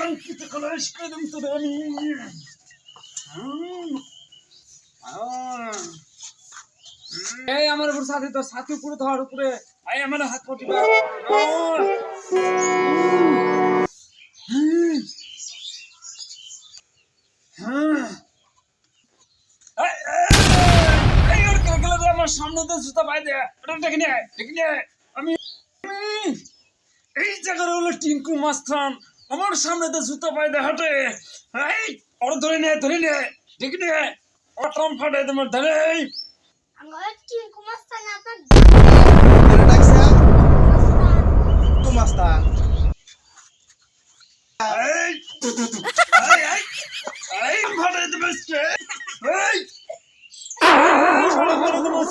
অঙ্কিত কলস কদম তো আমি এই আমার উপর সাথে তো সাথে উপরে ধর উপরে আই আমার হাত পটিবা আমার সামনে তো জুতা পাই দে ওটা ডেকে নিয়ে আমি এই জায়গার হলো টিঙ্কু মাস্তান আমার সামনে তো জুতা পাই দে হাটে এই ওর ধরে নে ডেকে নিয়ে অটম ফাটে তোমার ধরে আমার টিঙ্কু মাস্তান আপনার মাস্তান এই ফাটে তোমার এই ফাটে তোমার